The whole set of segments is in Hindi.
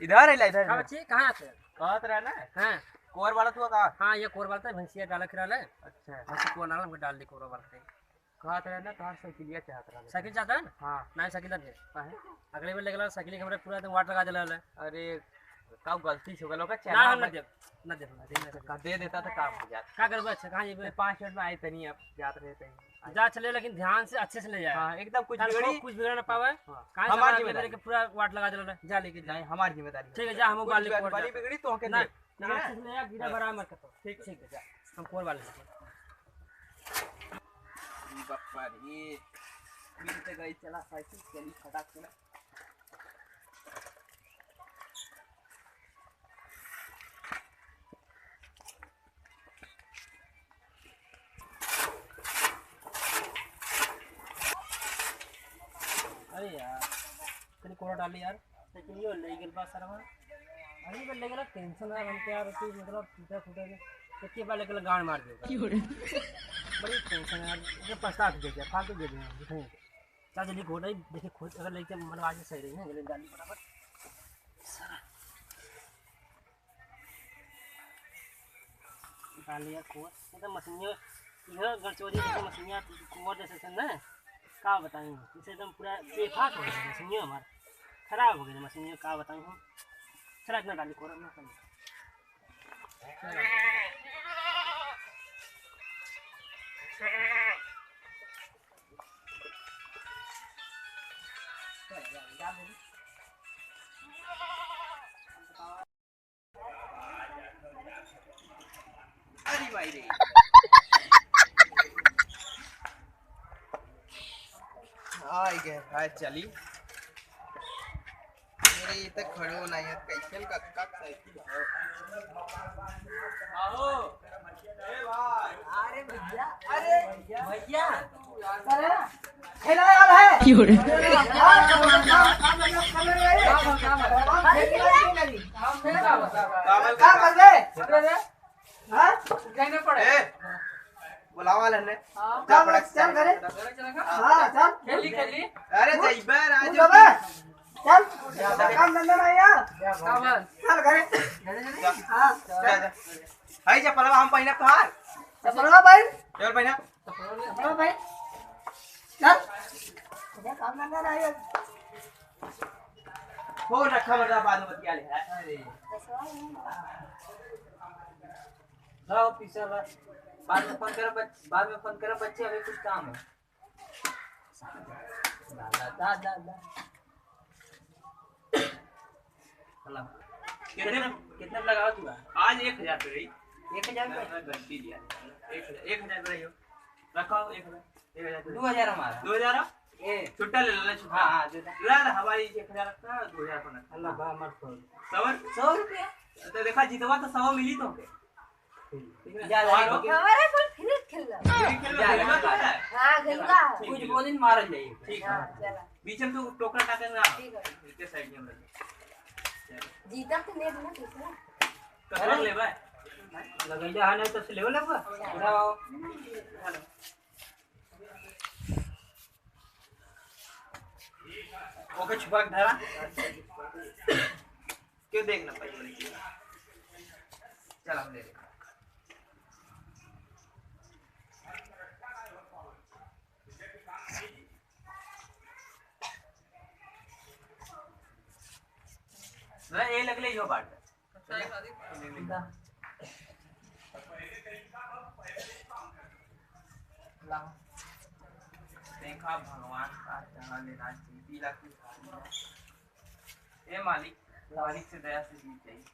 इधर है इधर। हाँ बच्ची कहाँ आते हैं? कहाँ तो रहना है? हाँ कोर वाला तू कहाँ? हाँ ये कोर वाला भैंसिया डाला खिला है। अच्छा भैंसी कोर डाला हमको डाल दी कोर वाला। कहाँ तो रहना? कहाँ साइकिलिया चाहता रहा? साइकिल चाहता है ना? हाँ नहीं साइकिल दे काहे? अगले बार लेके साइकिल हमारे पूरा एकदम वाट लगा दिला है। अरे का गलती हो गया ना चला ना दे ना दे ना दे देता तो काम हो जाता। क्या करबे? अच्छा कहाँ ये 5 मिनट में आए तनी अब जाते रहते हैं। जा चले लेकिन ध्यान से अच्छे से ले जाए। हाँ एकदम कुछ कुछ बिगड़ ना पावे। कहाँ हमारी से जिम्मेदारी के पूरा वाट लगा दिला जा लेके नहीं हमारी जिम्मेदारी ठीक है जा हम बाल ले वाली बिगड़ी तो के ना ठीक है अच्छे से ले जा गिरा बराबर मत कर। ठीक ठीक है जा हम कोर वाले बापा रे मिलते गई चला साइकिल चली फटाक से। अरे यार तेरी कोरा डाली यार लेकिन ये ले गेल बा सरवा अरे बल्ले गेला टेंशन है हमके यार कि मतलब टूटा फूटा के के बाले के गाड़ मार दे बड़ी टेंशन है यार ये पछता दे दिया फालतू दे दिया दिखाई चल जल्दी खोल नहीं देखिए खोल अगर लेके मतलब आज सही रही है जल्दी डाली फटाफट डाल लिया खोल मतलब मशीनियों यह गड़चोरी की मशीनियाँ कुंवर जैसे ना का बताऊँ इसे एकदम पूरा बेफाक हो गया मशीनियों हमारा खराब हो गई मशीनियों का बताऊँ हम चला इतना डाली कोरा ना कर अरे भाई रे आई गए भाई चली मेरे ये तक खड़े हो नहीं है कैसे का साइकिल आओ ए भाई अरे भैया भैया अरे खेला यार है क्यों रे क्या कर रहे हाँ कहने पड़े बुलावा लेने क्या बड़ा चल करे हाँ चल खेली अरे जइबे तू राजू चल चल काम धंधा नहीं यार चल करे हाँ हाय जा पलवा हम पहिना तोहार चपलवा भाई चल पहिना चपलवा भाई चल क्या काम धंधा नहीं यार फोन रखा बता बाद में बतिया ले अरे जाओ पीछे ला बाद में फोन करो बच्चे अभी कुछ काम है दा कितने लगाओ तू आज 1000 पे रही 1000 गलती दिया 1000 पे रही हो रखो 1000 2000 हमारा 2000 ए छुट्टा ले लेना छुट्टा हां ले हमारी 1000 रखना 2000 पर अल्लाह बा मत खोल 100 रुपया तो देखा जीतवा तो 100 मिली तो जा हमारे पर फिर खेल खेल हां खेलगा कुछ बोलिन मार जाइए ठीक है चला बीच में तू टोकरा टाकेगा ठीक है इसके साइड में जीता तो ले ना दूसरा कहाँ ले भाई लगैया है नहीं तो से ले लेबा उठाओ ओके छुपा के धरा क्यों देखना पाई वाली चीज चल हम ले ले ये लगले यो बाट देखा भगवान का जहाँ लेना चाहिए ए मालिक मालिक से दया से जीत जाइए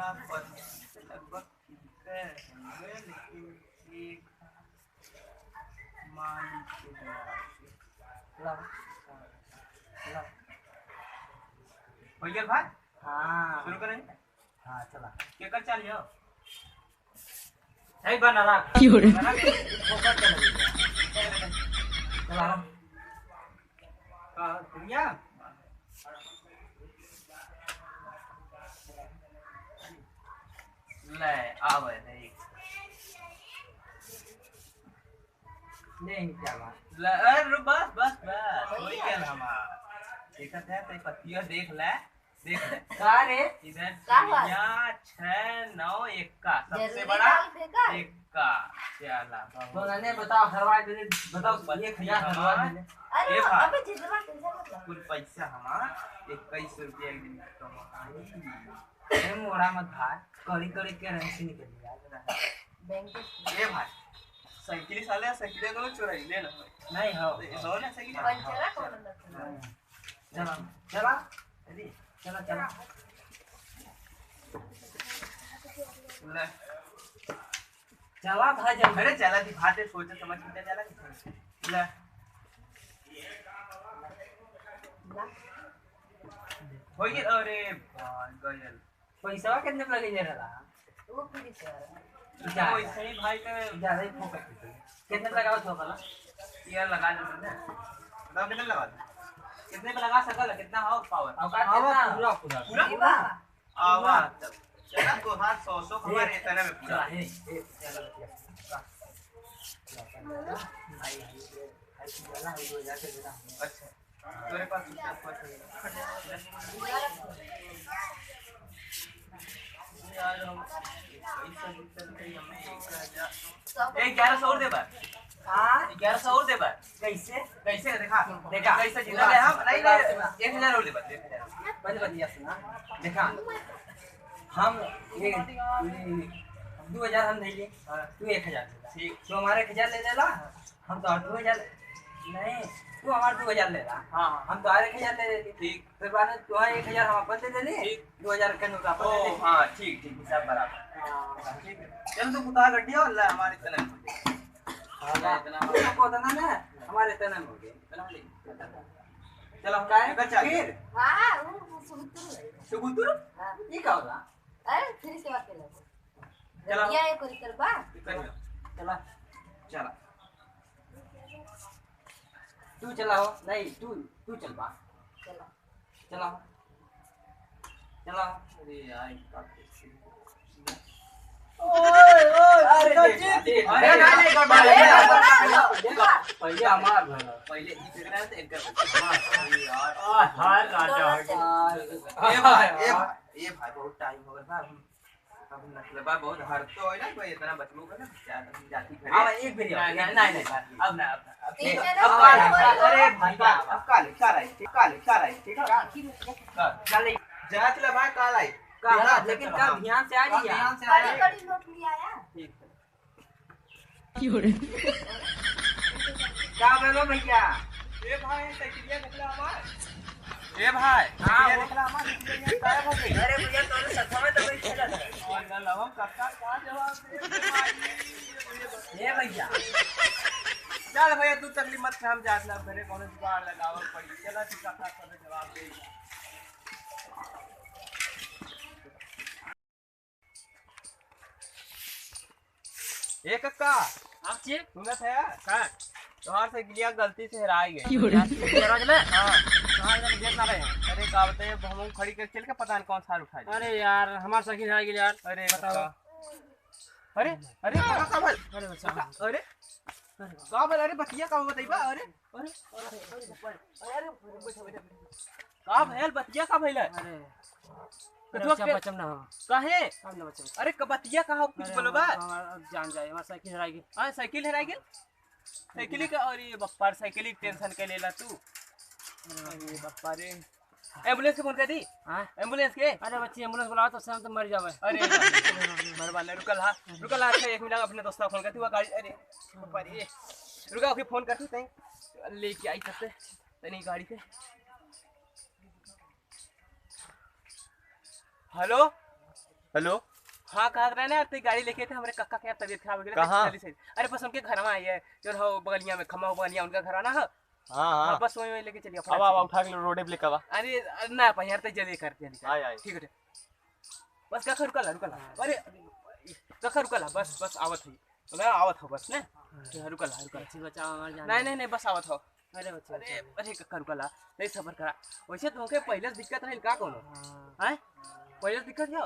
लगभग लेकिन एक मालिक से दया से भैया भाई हां शुरू करें हां चला क्या कर चलियो नहीं बना रहा क्यों रे चला का दुनिया ले आवे नहीं नहीं क्या बात ले अरे बस कोई क्या हमारा देखा था तो पतिया देख ले देख का रे इधर का हुआ? 691 का सबसे जरूरी बड़ा डाल देगा? एक का चला तो मैंने बताओ हरवा दे बताओ 1000 हरवा दे अरे ए भाई। अबे जितना टेंशन मत लो। कुल पैसा हमारा 21 रुपया एक दिन कमाई। ए मोड़ा मत भाई करी करी के रंग से निकल गया बैंक के ए भाई साइकिल साले साइकिल को चुराई ले ना नहीं हो हो ना साइकिल पंचरा कौन लगता चला चला अरे चला चला ले चला भाई जल्दी अरे चला दिखाते सोचे समझ के चला ले हो गया अरे भाई गयल पैसा कितने लगे जे रहा वो फ्री से कोई सही भाई का ज्यादा ही फोकस कितने लगाओ छोकला यार लगा दे बताओ कितने लगा दे कितने पे लगा सकल कितना हो पावर औकात कितना पूरा पूरा पूरा आवा चला तो हाथ 100 खबर इतने में पूरा चला चला अच्छा तेरे पास यार हम पैसा जितना करी हमें 1100 और दे बार हाँ 1100 और दे बार कैसे कैसे देखा देखा। कैसे जितना ले हम नहीं नहीं 1000 और दे बार 1000 बंद बंदिया सुना देखा हम ये 2000 हम नहीं लिए तू 1000 ठीक तू हमारे 1000 ले लेला हम तो 2000 नहीं तू हमारे 2000 ले ला हां हम तो 1000 ले लेते ठीक फिर बाद में तू 1000 हम अपन दे देली ठीक। 2000 का नोट अपन दे ओ हां ठीक ठीक सब बराबर ठीक है चल तू कुत्ता गड्डी और ले हमारे इतना को तो ना हमारे इतना हो गए चलो हम काय निकल चल फिर हां वो सुबुतुर सुबुतुर हां ये का होला अरे फ्री से बात कर चलो। ये एक कोई करबा चला चला तू चलाओ नहीं तू चल बा चलो चलाओ चलाओ अरे यार अरे अरे नहीं पहले हमार भला पहले ई फिरना तो एक कर यार हां राजा ये भाई बहुत टाइम हो गया अब मतलब बहुत हर तो है ना कोई इतना बचलू का ना जाती फिर अब एक भी नहीं अब ना अरे भाई अब काल आई ठीक है चल जांच ले भाई काल आई लेकिन कल ध्यान से आ रही है ध्यान से बड़ी आया बड़ी नोट लिया आया ठीक क्या बोलो भैया ए भाई साइकिलिया निकला हमार ए भाई साइकिलिया निकला हमार साइकिलिया गायब हो गई अरे भैया तो सत्ता में तो बैठ चला था और ना लवम कक्का क्या जवाब दे ये भैया चल भैया तू तकलीफ मत कर हम जात ना मेरे कोनो जुगाड़ लगाव पड़ी चला ठीक कक्का सब जवाब दे ए कक्का आप चेक सुनत है का तोहार साइकिलिया गलती से हेरा गई गैराज में हां कहां इधर गेट ना रहे अरे का बताइए हम खड़ी कर चल के पता नहीं कौन सा उठाई अरे यार हमार साइकिल आ गई यार अरे बताओ। अरे अरे का भल अरे बच्चा अरे का भल अरे बतिया का बताइबा अरे का भल बतिया का भइल अरे कथुआ बच्चा के बच्चा ना हो काहे अब ना बच्चा अरे बतिया का कुछ बोलबा जान जाए हमार साइकिल आ गई हां साइकिल हेरा गेल साइकिल का और ये बप्पार साइकिल की टेंशन के लेला तू अरे बप्पा रे एम्बुलेंस के फोन कर दी हां एम्बुलेंस के अरे बच्ची एम्बुलेंस बुलाओ तो शाम तो मर जावे अरे मेहरबान रुकल अच्छा 1 मिनट अपने दोस्त फोन करती हुआ गाड़ी अरे बप्पा रे रुका ओके फोन करती तई लेके आई सकते तनी गाड़ी से हेलो हेलो हाँ कहा रहे ना तो गाड़ी लेके थे हमारे कक्का के तबीयत खराब हो गई कहाँ? अरे बस उनके घर में आई है जो हो बगलिया में खम्मा बगलिया उनका घर आना है हाँ हाँ बस वही लेके चलिए अब आवा उठा के रोडे पे लेके आवा अरे ना पहियार तक जल्दी करते हैं आय आय ठीक है बस कखा रुकला अरे कखा रुकला बस आवत हुई बोला आवत हो बस ने रुकला बच्ची बच्चा हमार जान नहीं बस आवत हो अरे बच्चा अरे अरे कखा रुकला नहीं सबर करा वैसे तुमके पहले दिक्कत रही का कोनो हैं पहले दिक्कत क्या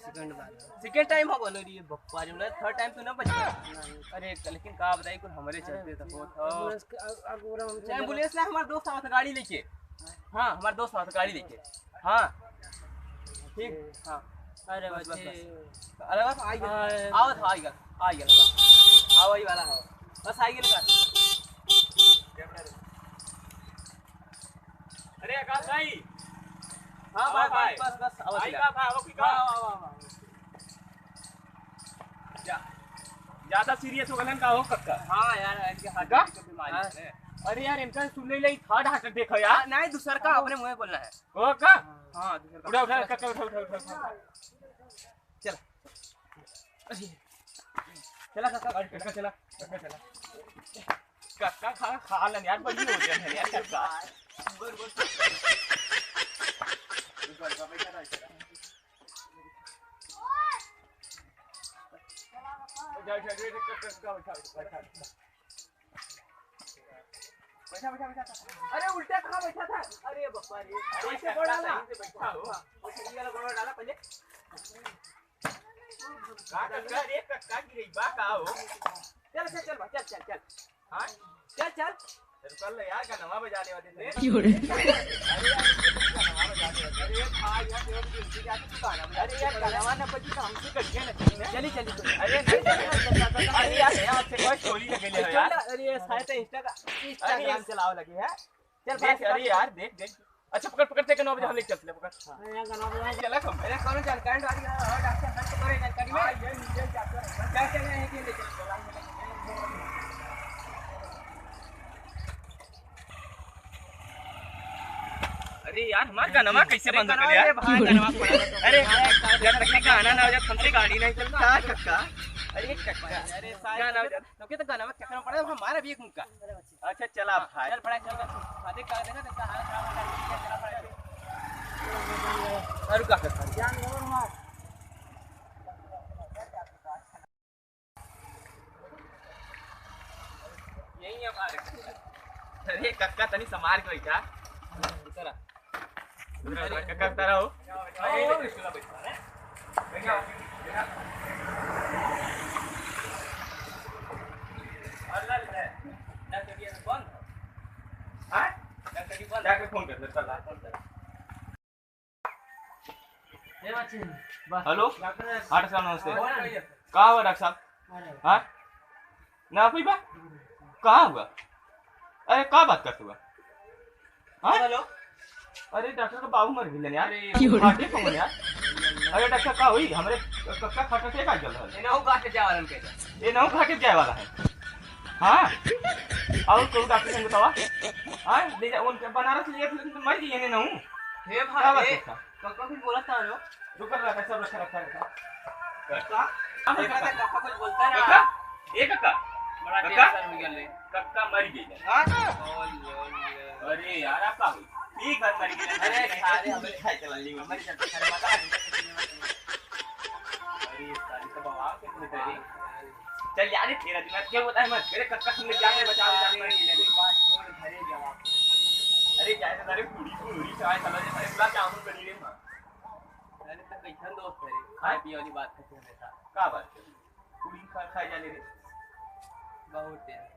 सेकंड बाद सेकंड टाइम हो गलो रे बप्पा रे मतलब थर्ड टाइम तू ना बच अरे लेकिन का बताई कुछ हमारे चलते तो एम्बुलेंस एम्बुलेंस ना हमारे दोस्त आवत गाड़ी लेके हां हमारे दोस्त आवत गाड़ी लेके हां ठीक हाँ अरे बस, बच्चे अरे बस आई गया हाँ। आओ था आई गया आओ वही वाला हो बस आई गया अरे आकाश भाई हाँ आओ भाई। बस आओ आई चला का भाई ओके का हाँ ज्यादा सीरियस हो गलन का हो कक्का हाँ यार इनके हाथ का? की बीमारी है अरे यार इनका सुनने लगी थर्ड हार्ट देखो यार नहीं दूसरा का अपने मुंह में बोलना है हो का हाँ दूसरा का उठा उठा कक्का उठा चल चला काका कक्का चला कक्का खा लेन यार बड़ी हो गया यार कक्का अरे उल्टा कहाँ बैठा था अरे बप्पा रे ऐसे गोड़ डाला बैठा हो ये वाला गोड़ डाला पहले का कक्का रे कक्का की गई बा का हो चल चल चल चल चल चल हां चल चल चल यार गाना बजाने वाले थे अरे यार गाना ना बजी तो हमसे कटिए ना चली चली अरे नहीं अरे यार आपसे कोई स्टोरी लगे ले यार अरे ये शायद इंस्टाग्राम चलाओ लगे है चल देख अरे यार देख अच्छा पकड़ पकड़ के 9 बजे हम लेके चलते पकड़ चला कम अरे कौन जानकारी वाली है डॉक्टर हट करे जानकारी में ये नीचे जाकर क्या चल रहे हैं कि लेके अरे यार हमारा गाना कैसे बंद कर यार अरे जब तक गाना ना हो जाए हमसे गाड़ी नहीं चलता कक्का अरे कक्का अरे गाना तो क्या तो गाना में क्या करना पड़ेगा हमारा भी एक मुक्का अच्छा चला भाई चल पड़ा चल शादी कर देना तो हाल खराब चला पड़ेगा और का करता यही हमारे अरे कक्का तनी संभाल के बैठा चला कक्का तारा हो फोन कर हेलो डॉक्टर साहब नमस्ते कहाँ हुआ डॉक्टर साहब हाँ ना कोई बात कहाँ हुआ अरे कहाँ बात करते हुआ हाँ हेलो अरे डॉक्टर का बाबू मर गए यार फाटे कौन यार अरे डॉक्टर का हुई हमरे कक्का खाटा से का जल रहा है इन्हों काटे जाए वाला के ये नौ खाटे जाए वाला है हाँ और कोई डॉक्टर से बतावा हाँ ले जा उनके बनारस लिए तो मर गई ये नहीं हे क्या बात भाई है कक्का कुछ बोला था लो रुक रहा सब रखा कक्का कक्का कुछ बोलता कक्का रहा ए कक्का बड़ा कक्का? टेंशन में गए कक्का मर गई हां अरे यार आप का हुई ठीक बात मर गई अरे सारे हमें खाए चला ली हमारी चलते सारे माता अरे सारी तो बाबा के तुम्हें तेरी चल यार तेरा दिमाग क्या होता है मत मेरे कक्का हमने जाके बचा मर गई बात छोड़ घरे जवाब अरे क्या है सारे पूरी चाय चला जे अरे गुलाब जामुन बनी रे मां अरे तो कैसन दोस्त है खाए पिए वाली बात करते हमेशा का बात पूरी खा जाने रे बहुत है